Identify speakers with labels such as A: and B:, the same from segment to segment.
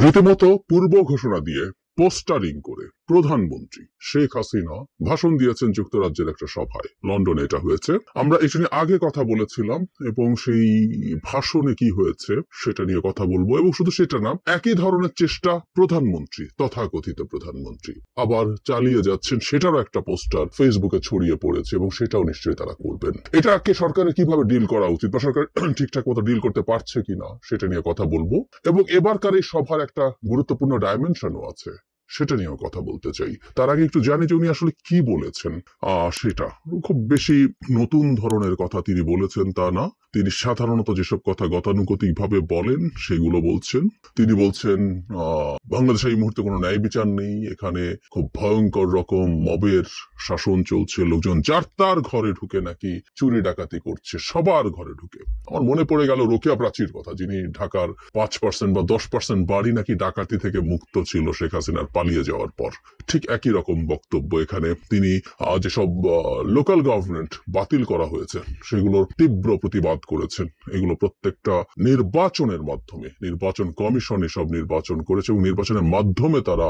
A: রীতিমতো পূর্ব ঘোষণা দিয়ে পোস্টারিং করে প্রধানমন্ত্রী শেখ হাসিনা ভাষণ দিয়েছেন যুক্তরাজ্যের একটা সভায়। লন্ডনে এটা হয়েছে। আমরা এটা নিয়ে আগে কথা বলেছিলাম এবং সেই ভাষণে কি হয়েছে সেটা নিয়ে কথা বলবো। এবং শুধু সেটা না, একই ধরনের চেষ্টা প্রধানমন্ত্রী, তথাকথিত প্রধানমন্ত্রী আবার চালিয়ে যাচ্ছেন, সেটারও একটা পোস্টার ফেসবুকে ছড়িয়ে পড়েছে এবং সেটাও নিশ্চয়ই তারা করবেন। এটাকে সরকারের কিভাবে ডিল করা উচিত বা সরকার ঠিকঠাক মতো ডিল করতে পারছে কিনা সেটা নিয়ে কথা বলবো। এবং এবারকার এই সভার একটা গুরুত্বপূর্ণ ডাইমেনশনও আছে, সেটা নিয়েও কথা বলতে চাই। তার আগে একটু জানি যে উনি আসলে কি বলেছেন। সেটা খুব বেশি নতুন ধরনের কথা তিনি বলেছেন তা না। তিনি সাধারণত যেসব কথা গতানুগতিক ভাবে বলেন সেগুলো বলছেন। তিনি বলছেন বাংলাদেশে এই মুহূর্তে কোনো ন্যায় বিচার নেই, এখানে খুব ভয়ঙ্কর রকম মবের শাসন চলছে, লোকজন যার তার ঘরে ঢুকে নাকি চুরি ডাকাতি করছে, সবার ঘরে ঢুকে। আমার মনে পড়ে গেল রোকেয়া প্রাচীর কথা, যিনি ঢাকার 5% বা 10% বাড়ি নাকি ডাকাতি থেকে মুক্ত ছিল শেখ হাসিনার পালিয়ে যাওয়ার পর। ঠিক একই রকম বক্তব্য এখানে। তিনি যেসব লোকাল গভর্নমেন্ট বাতিল করা হয়েছে সেগুলোর তীব্র প্রতিবাদ করেছেন। এগুলো প্রত্যেকটা নির্বাচনের মাধ্যমে, নির্বাচন কমিশন এসব নির্বাচন করেছে এবং নির্বাচনের মাধ্যমে তারা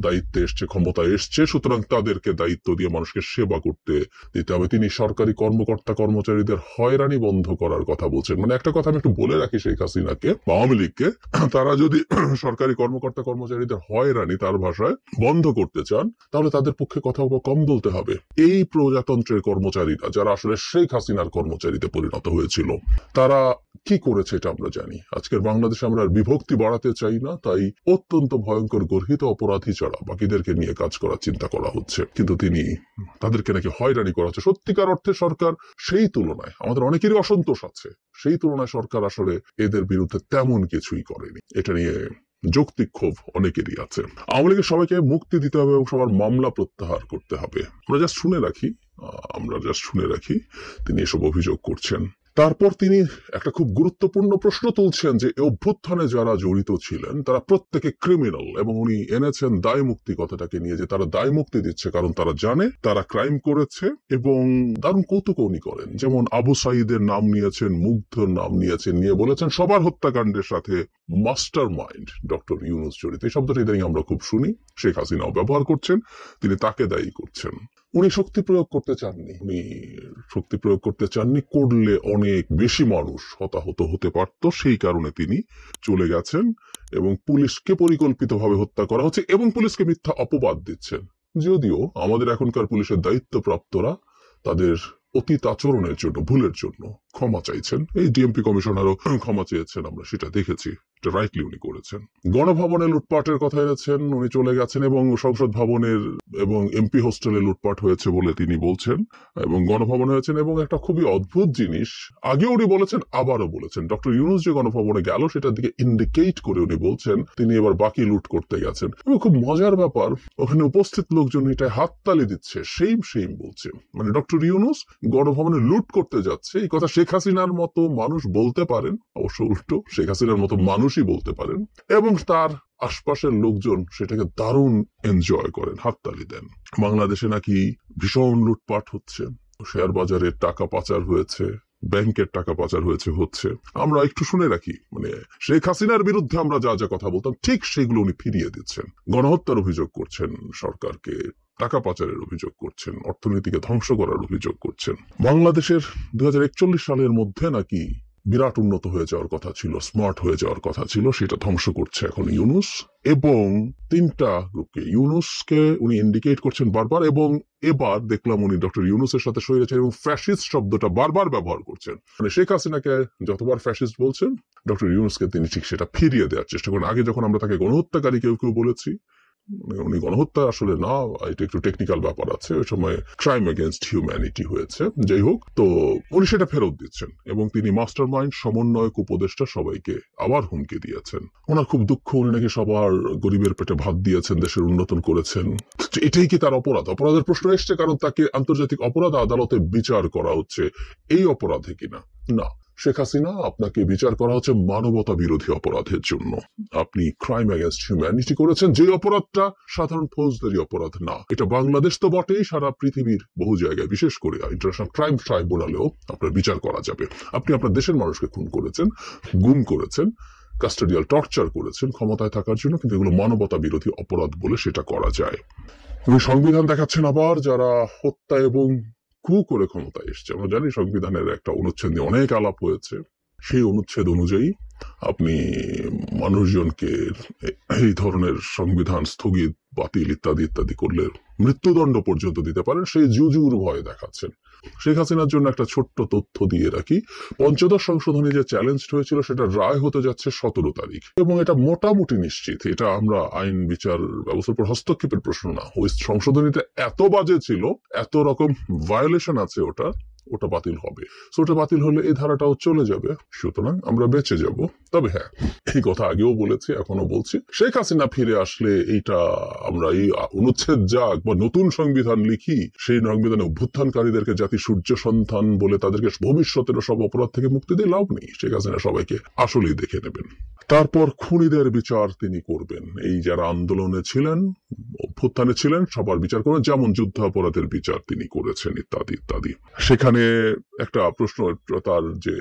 A: দায়িত্বে এসছে, ক্ষমতায় এসছে, সুতরাং তাদেরকে দায়িত্ব দিয়ে মানুষকে সেবা করতে দিতে হবে। তিনি সরকারি কর্মকর্তা কর্মচারীদের হয়রানি বন্ধ করার কথা বলছেন। মানে একটা কথা আমি একটু বলে রাখি শেখ হাসিনাকে বা আওয়ামী লীগকে, তারা যদি সরকারি কর্মকর্তা কর্মচারীদের হয়রানি তার ভাষায় বন্ধ করতে চান তাহলে তাদের পক্ষে কথা কম বলতে হবে। এই প্রজাতন্ত্রের কর্মচারীরা যারা আসলে শেখ হাসিনার কর্মচারীতে পরিণত হয়েছিল, তারা কি করেছে এটা আমরা জানি। আজকের বাংলাদেশে আমরা বিভক্তি বাড়াতে চাই না, তাই অত্যন্ত ভয়ঙ্কর গর্হিত অপরাধী ছাড়া বাকিদেরকে নিয়ে কাজ করার চিন্তা করা হচ্ছে। কিন্তু তিনি তাদেরকে নাকি হয়রানি করা হচ্ছে। সত্যিকার অর্থে সরকার সেই তুলনায়, আমাদের অনেকেরই অসন্তোষ আছে, সেই তুলনায় সরকার আসলে এদের বিরুদ্ধে তেমন কিছুই করেনি। এটা নিয়ে যৌক্তিক ক্ষোভ অনেকেরই আছে। আওয়ামী লীগের সবাইকে মুক্তি দিতে হবে এবং সবার মামলা প্রত্যাহার করতে হবে। আমরা জাস্ট শুনে রাখি তিনি এসব অভিযোগ করছেন। তারপর তিনি একটা খুব গুরুত্বপূর্ণ প্রশ্ন তুলছেন যে অভ্যুত্থানে যারা জড়িত ছিলেন তারা প্রত্যেকে ক্রিমিনাল, এবং উনি এনেছেন দায় মুক্তি কথাটাকে নিয়ে, যে তারা দায় মুক্তি দিচ্ছে কারণ তারা জানে তারা ক্রাইম করেছে। এবং দারুণ কৌতুক উনি করেন, যেমন আবু সাইদের নাম নিয়েছেন, মুগ্ধর নাম নিয়েছেন, নিয়ে বলেছেন সবার হত্যাকাণ্ডের সাথে মাস্টার মাইন্ড ডক্টর ইউনূস জড়িত। এই শব্দটা ইদানিং আমরা খুব শুনি, শেখ হাসিনাও ব্যবহার করছেন, তিনি তাকে দায়ী করছেন। উনি শক্তি প্রয়োগ করতে চাননি, করলে অনেক বেশি মানুষ হতাহত হতে পারত, সেই কারণে তিনি চলে গেছেন এবং পুলিশকে পরিকল্পিতভাবে হত্যা করা হচ্ছে এবং পুলিশকে মিথ্যা অপবাদ দিচ্ছেন। যদিও আমাদের এখনকার পুলিশের দায়িত্বপ্রাপ্তরা তাদের অতীত আচরণের জন্য, ভুলের জন্য ক্ষমা চাইছেন। এই ডিএমপি কমিশনারও ক্ষমা চেয়েছেন, আমরা সেটা দেখেছি। এটা রাইটলি উনি করেছেন। গণভবনে লুটপাটের কথা এনেছেন, উনি চলে গেছেন এবং সংসদ ভবনের এবং এমপি হোস্টেলে লুটপাট হয়েছে বলে তিনি বলছেন এবং গণভবনে হয়েছেন। এবং একটা খুবই অদ্ভুত জিনিস আগে উনি বলেছেন, আবারও বলেছেন, ডক্টর ইউনূস যে গণভবনে গেল সেটার দিকে ইন্ডিকেট করে উনি বলছেন তিনি এবার বাকি লুট করতে গেছেন। এবং খুব মজার ব্যাপার, ওখানে উপস্থিত লোকজন এটা হাততালি দিচ্ছে, সেইম বলছে। মানে ডক্টর ইউনূস গণভবনে লুট করতে যাচ্ছে, এই কথা শেখ হাসিনার মতো মানুষ বলতে পারেন, অবশ্য উল্টো শেখ হাসিনার মতো মানুষই বলতে পারেন, এবং তার আশপাশের লোকজন সেটাকে দারুণ এনজয় করেন, হাততালি দেন। বাংলাদেশে নাকি ভীষণ লুটপাট হচ্ছে, শেয়ার বাজারে টাকা পাচার হয়েছে, ব্যাংকের টাকা পাচার হচ্ছে। আমরা একটু শুনে রাখি, মানে শেখ হাসিনার বিরুদ্ধে আমরা যা যা কথা বলতাম ঠিক সেগুলো উনি ফিরিয়ে দিচ্ছেন। গণহত্যার অভিযোগ করছেন সরকারকে, টাকা পাচারের অভিযোগ করছেন, অর্থনীতিকে ধ্বংস করার অভিযোগ করছেন। বাংলাদেশের 2041 সালের মধ্যে নাকি বিরাট উন্নত হয়ে যাওয়ার কথা ছিল, স্মার্ট হয়ে যাওয়ার কথা ছিল, সেটা ধ্বংস করছে এখন ইউনূস। এবং তিনটা গ্রুপকে, ইউনূসকে উনি ইন্ডিকেট করছেন বারবার, এবং এবার দেখলাম উনি ডক্টর ইউনূসের সাথে স্বৈরাচারী এবং ফ্যাসিস্ট শব্দটা বারবার ব্যবহার করছেন। মানে শেখ হাসিনাকে যতবার ফ্যাসিস্ট বলছেন, ডক্টর ইউনূসকে তিনি ঠিক সেটা ফিরিয়ে দেওয়ার চেষ্টা করেন। আগে যখন আমরা তাকে গণহত্যাকারী কেউ বলেছি, উনি গণহত্যা আসলে না, এটা একটু টেকনিক্যাল ব্যাপার আছে, ওই সময় ক্রাইম এগেইনস্ট হিউম্যানিটি হয়েছে, যাই হোক। তো উনি সেটা ফেরত দিচ্ছেন এবং তিনি মাস্টার মাইন্ড, সমন্বয়ক, উপদেষ্টা সবাইকে আবার হুমকি দিয়েছেন। ওনার খুব দুঃখ, উনি নাকি সবার গরিবের পেটে ভাত দিয়েছেন, দেশের উন্নয়ন করেছেন। এটাই কি তার অপরাধ? অপরাধের প্রশ্ন এসছে কারণ তাকে আন্তর্জাতিক অপরাধ আদালতে বিচার করা হচ্ছে, এই অপরাধে কিনা? না, শেখ হাসিনা, আপনাকে বিচার করা হচ্ছে মানবতা বিরোধী অপরাধের জন্য। আপনি ক্রাইম এগেইনস্ট হিউম্যানিটি করেছেন, যে অপরাধটা সাধারণ ফৌজদারি অপরাধ না। এটা বাংলাদেশ তো বটেই, সারা পৃথিবীর বহু জায়গায়, বিশেষ করে ইন্টারন্যাশনাল ক্রাইম ট্রাইব্যুনালেও আপনার বিচার করা যাবে। আপনি আপনার দেশের মানুষকে খুন করেছেন, গুম করেছেন, কাস্টোডিয়াল টর্চার করেছেন ক্ষমতায় থাকার জন্য, কিন্তু এগুলো মানবতা বিরোধী অপরাধ বলে সেটা করা যায়। এবং সংবিধান দেখাচ্ছেন আবার যারা হত্যা এবং কু করে ক্ষমতায় এসছে। আমরা জানি সংবিধানের একটা অনুচ্ছেদ নিয়ে অনেক আলাপ হয়েছে, সেই অনুচ্ছেদ অনুযায়ী আপনি মানুষজনকে এই ধরনের সংবিধান স্থগিত, বাতিল ইত্যাদি ইত্যাদি করলে মৃত্যুদণ্ড পর্যন্ত দিতে পারেন, সেই জুজুর ভয় দেখাচ্ছেন। শেখ হাসিনার জন্য একটা ছোট্ট তথ্য দিয়ে রাখি, পঞ্চদশ সংশোধনী যে চ্যালেঞ্জ হয়েছিল সেটা রায় হতে যাচ্ছে 17 তারিখ, এবং এটা মোটামুটি নিশ্চিত। এটা আমরা আইন বিচার ব্যবস্থার উপর হস্তক্ষেপের প্রশ্ন না, ওই সংশোধনীতে এত বাজে ছিল, এত রকম ভায়োলেশন আছে ওটা বাতিল হবে। ওটা বাতিল হলে এই ধারাটাও চলে যাবে, সুতরাং আমরা বেঁচে যাব। তবে হ্যাঁ, এই কথা আগেও বলেছি, এখনো বলছি, শেখ হাসিনা ফিরে আসলে এইটা আমরা এই অনুচ্ছেদ যাক বা নতুন সংবিধান লিখি, সেই সংবিধানে অভ্যুত্থানকারীদেরকে জাতি সূর্য সন্তান বলে তাদেরকে ভবিষ্যতের সব অপরাধ থেকে মুক্তি দিয়ে লাভ নেই। শেখ হাসিনা সবাইকে আসলেই দেখে নেবেন, তারপর খুনিদের বিচার তিনি করবেন। এই যারা আন্দোলনে ছিলেন, অভ্যুত্থানে ছিলেন, সবার বিচার করবেন, যেমন যুদ্ধাপরাধের বিচার তিনি করেছেন ইত্যাদি ইত্যাদি। সেখানে একটা প্রশ্ন, তার যে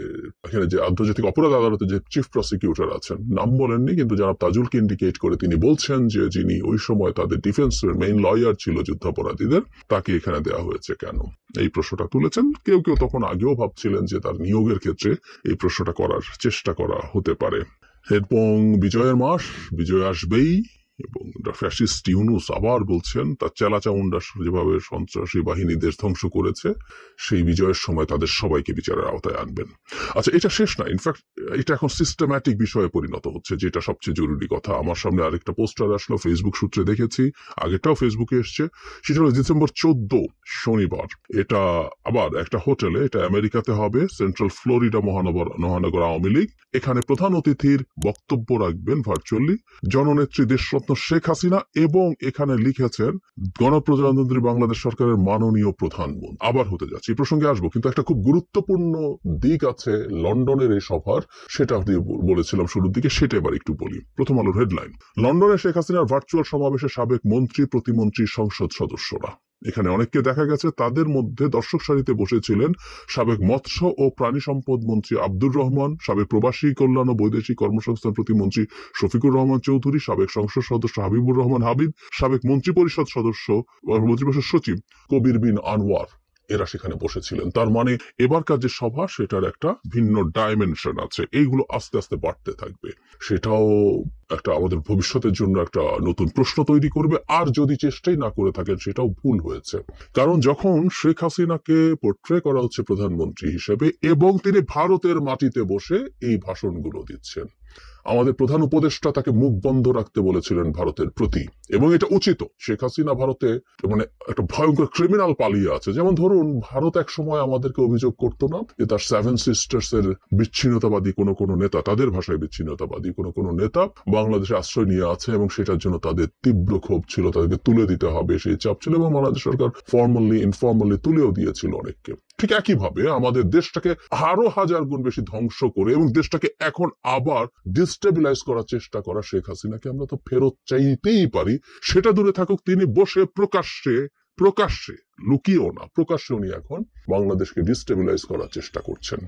A: এখানে যে আন্তর্জাতিক অপরাধ আদালতে যে চিফ প্রসিকিউটর আছেন, নাম বলেননি, কিন্তু জনাব তাজুলকে ইন্ডিকেট করে তিনি বলছেন যে যিনি ওই সময় তাদের ডিফেন্সের মেইন লয়ার ছিল যুদ্ধাপরাধীদের, তাকে এখানে দেওয়া হয়েছে কেন, এই প্রশ্নটা তুলেছেন। কেউ কেউ তখন আগেও ভাবছিলেন যে তার নিয়োগের ক্ষেত্রে এই প্রশ্নটা করার চেষ্টা করা হতে পারে। এবং বিজয়ের মাস, বিজয় আসবেই, এবং ফ্যাসিস্ট ইউনূস আবার বলছেন তার চেলাচামুন্ডা যেভাবে সন্ত্রাসী বাহিনী দেশ ধ্বংস করেছে, সেই বিজয়ের সময় তাদের সবাইকে বিচারের আওতায় আনবেন। আচ্ছা, এটা শেষ না, ইনফ্যাক্ট এটা এখন সিস্টেম্যাটিক বিষয়ে পরিণত হচ্ছে, যেটা সবচেয়ে জরুরি কথা। আমার সামনে আরেকটা পোস্টার আসলো, ফেসবুক সূত্রে দেখেছি, আগেরটাও ফেসবুকে এসছে, সেটা হলো ডিসেম্বর 14 শনিবার। এটা আবার একটা হোটেলে, এটা আমেরিকাতে হবে, সেন্ট্রাল ফ্লোরিডা মহানগর আওয়ামী লীগ। এখানে প্রধান অতিথির বক্তব্য রাখবেন ভার্চুয়ালি জননেত্রী দেশরত্ন শেখ হাসিনা, এবং এখানে লিখেছেন গণপ্রজাতন্ত্রী বাংলাদেশ সরকারের মাননীয় প্রধানমন্ত্রী। আবার হতে যাচ্ছে, এই প্রসঙ্গে আসবো, কিন্তু একটা খুব গুরুত্বপূর্ণ দিক আছে লন্ডনের এই সভার, সেটা বলেছিলাম শুরুর দিকে, সেটা এবার একটু বলি। প্রথম আলোর হেডলাইন, লন্ডনে শেখ হাসিনার ভার্চুয়াল সমাবেশে সাবেক মন্ত্রী, প্রতিমন্ত্রী, সংসদ সদস্যরা। এখানে অনেককে দেখা গেছে, তাদের মধ্যে দর্শক সারিতে বসেছিলেন সাবেক মৎস্য ও প্রাণী সম্পদ মন্ত্রী আব্দুর রহমান, সাবেক প্রবাসী কল্যাণ ও বৈদেশিক কর্মসংস্থান প্রতিমন্ত্রী শফিকুর রহমান চৌধুরী, সাবেক সংসদ সদস্য হাবিবুর রহমান হাবিব, সাবেক মন্ত্রিপরিষদ সচিব কবির বিন আনোয়ার, এরা সেখানে বসেছিলেন। তার মানে এবারকার যে সভা, সেটার একটা ভিন্ন ডাইমেনশন আছে, এইগুলো আস্তে আস্তে বাড়তে থাকবে। সেটাও একটা আমাদের ভবিষ্যতের জন্য একটা নতুন প্রশ্ন তৈরি করবে, আর যদি চেষ্টাই না করে থাকেন সেটাও ভুল হয়েছে। কারণ যখন শেখ হাসিনাকে পোর্ট্রে করা হচ্ছে প্রধানমন্ত্রী হিসেবে, এবং তিনি ভারতের মাটিতে বসে এই ভাষণগুলো দিচ্ছেন, আমাদের প্রধান উপদেষ্টা তাকে মুখ বন্ধ রাখতে বলেছিলেন ভারতের প্রতি, এবং এটা উচিত। শেখ হাসিনা ভারতে মানে একটা ভয়ঙ্কর ক্রিমিনাল পালিয়ে আছে। যেমন ধরুন, ভারত এক সময় আমাদেরকে অভিযোগ করতো না যে তার সেভেন সিস্টার্স এর বিচ্ছিন্নতাবাদী কোনো নেতা, তাদের ভাষায় বিচ্ছিন্নতাবাদী কোনো নেতা বাংলাদেশে আশ্রয় নিয়ে আছে, এবং সেটার জন্য তাদের তীব্র ক্ষোভ ছিল, তাদেরকে তুলে দিতে হবে সেই চাপ ছিল, এবং বাংলাদেশ সরকার ফর্মালি ইনফর্মালি তুলেও দিয়েছিল অনেককে। ঠিক একইভাবে আমাদের দেশটাকে আরো হাজার গুণ বেশি ধ্বংস করে এবং দেশটাকে এখন আবার ডিস্টেবিলাইজ করার চেষ্টা করা শেখ হাসিনাকে আমরা তো ফেরত চাইতেই পারি। সেটা দূরে থাকুক, তিনি বসে প্রকাশ্যে লুকিয়েও না, প্রকাশ্যে উনি এখন বাংলাদেশকে ডিস্টেবিলাইজ করার চেষ্টা করছেন।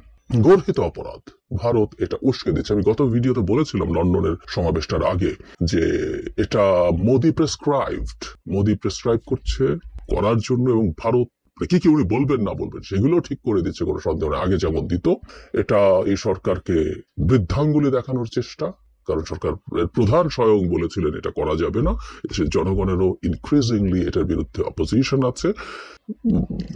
A: গর্হিত অপরাধ, ভারত এটা উস্কে দিচ্ছে। আমি গত ভিডিওতে বলেছিলাম লন্ডনের সমাবেশটার আগে যে এটা মোদি প্রেসক্রাইব করছে করার জন্য, এবং ভারত কি কি উনি বলবেন না বলবেন সেগুলো ঠিক করে দিচ্ছে, কোনো সন্দেহ নেই। আগে যেমন দিত, এটা এই সরকারকে বৃদ্ধাঙ্গুলি দেখানোর চেষ্টা, কারণ সরকার প্রধান স্বয়ং বলেছিলেন এটা করা যাবে না। জনগণেরও ইনক্রিজিংলি এটার বিরুদ্ধে অপোজিশন আছে।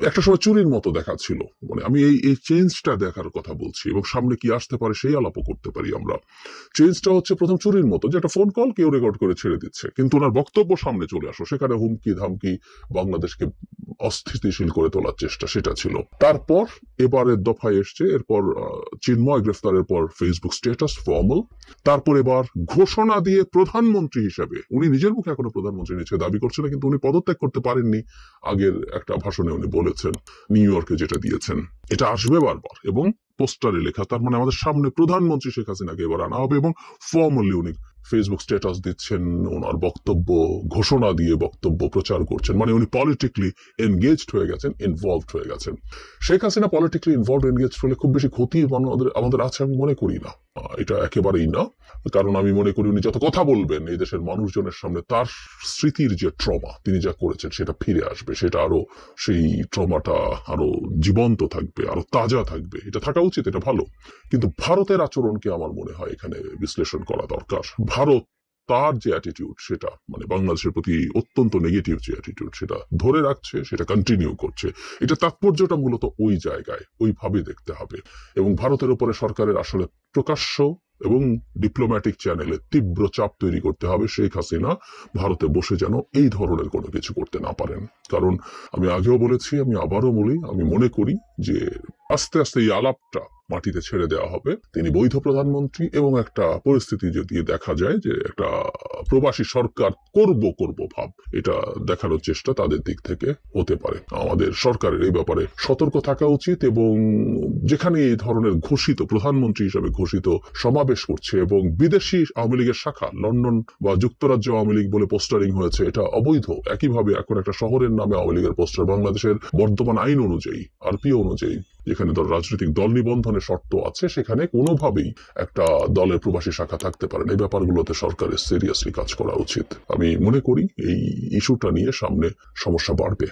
A: একটা সময় চুরির মতো দেখাচ্ছিল, মানে আমি এই চেঞ্জটা দেখার কথা বলছি, এবং সামনে কি আসতে পারে সেই আলাপও করতে পারি আমরা। চেঞ্জটা হচ্ছে প্রথম চুরির মতো, যে একটা ফোন কল কেউ রেকর্ড করে ছেড়ে দিচ্ছে, কিন্তু ওনার বক্তব্য সামনে চলে আসো, সেখানে হুমকি ধামকি, বাংলাদেশকে অস্থিতিশীল করে তোলার চেষ্টা, সেটা ছিল। তারপর এবারের দফায় এসছে, এরপর চিন্ময় গ্রেফতারের পর ফেসবুক স্ট্যাটাস ফর্মাল, তারপর এবার ঘোষণা দিয়ে প্রধানমন্ত্রী হিসেবে, উনি নিজের মুখে এখনো প্রধানমন্ত্রী নিচে দাবি করছেন না, কিন্তু উনি পদত্যাগ করতে পারেননি, আগের একটা ভাষণে উনি বলেছেন, নিউ ইয়র্কে যেটা দিয়েছেন। এটা আসবে বারবার এবং পোস্টারে লেখা, তার মানে আমাদের সামনে প্রধানমন্ত্রী শেখ হাসিনাকে এবার আনা হবে এবং ফর্মালি উনি ফেসবুক স্ট্যাটাস দিচ্ছেন, ওনার বক্তব্য ঘোষণা দিয়ে বক্তব্য প্রচার করছেন, মানে উনি পলিটিক্যালি এনগেজড হয়ে গেছেন, ইনভলভড হয়ে গেছেন। Sheikh Hasina politically involve engaged হলে খুব বেশি ক্ষতি আমাদের আছে আমি মনে করি না, এটা একেবারেই না। কারণ আমি মনে করি উনি যত কথা বলবেন এই দেশের মানুষজনের সামনে, তার স্মৃতির যে ট্রমা তিনি যা করেছেন সেটা ফিরে আসবে, সেটা আরো সেই ট্রমাটা আরো জীবন্ত থাকবে, আরো তাজা থাকবে। এটা থাকা উচিত, এটা ভালো। কিন্তু ভারতের আচরণকে আমার মনে হয় এখানে বিশ্লেষণ করা দরকার। ভারত তার যে অ্যাটিটিউড, সেটা মানে বাংলাদেশের প্রতি অত্যন্ত নেগেটিভ যে অ্যাটিটিউড, সেটা ধরে রাখছে, সেটা কন্টিনিউ করছে। এটা তাৎপর্যটা মূলত ওই জায়গায়, ওইভাবে দেখতে হবে। এবং ভারতের উপরে সরকারের আসলে প্রকাশ্য এবং ডিপ্লোম্যাটিক চ্যানেলে তীব্র চাপ তৈরি করতে হবে শেখ হাসিনা ভারতে বসে যেন এই ধরনের কোনো কিছু করতে না পারেন। কারণ আমি আগেও বলেছি, আমি আবারও বলি, আমি মনে করি যে আস্তে আস্তে এই আলাপটা মাটিতে ছেড়ে দেওয়া হবে। তিনি বৈধ প্রধানমন্ত্রী এবং একটা পরিস্থিতি যদি দেখা যায় যে একটা প্রবাসী সরকার করব ভাব, এটা দেখানোর চেষ্টা তাদের দিক থেকে হতে পারে। আমাদের সরকারের এই ব্যাপারে সতর্ক থাকা উচিত এবং যেখানে এই ধরনের ঘোষিত প্রধানমন্ত্রী হিসেবে ঘোষিত সমাবেশ করছে এবং বিদেশি আওয়ামী লীগের শাখা লন্ডন বা যুক্তরাজ্য আওয়ামী লীগ বলে পোস্টারিং হয়েছে, এটা অবৈধ। একইভাবে এখন একটা শহরের নামে আওয়ামী লীগের পোস্টার বাংলাদেশের বর্তমান আইন অনুযায়ী, আরপিও অনুযায়ী, যেখানে রাজনৈতিক দল নিবন্ধনের শর্ত আছে, সেখানে কোনোভাবেই একটা দলের প্রবাসী শাখা থাকতে পারে না। এই ব্যাপারগুলোতে সরকারের সিরিয়াসলি কাজ করা উচিত। আমি মনে করি এই ইস্যুটা নিয়ে সামনে সমস্যা বাড়বে।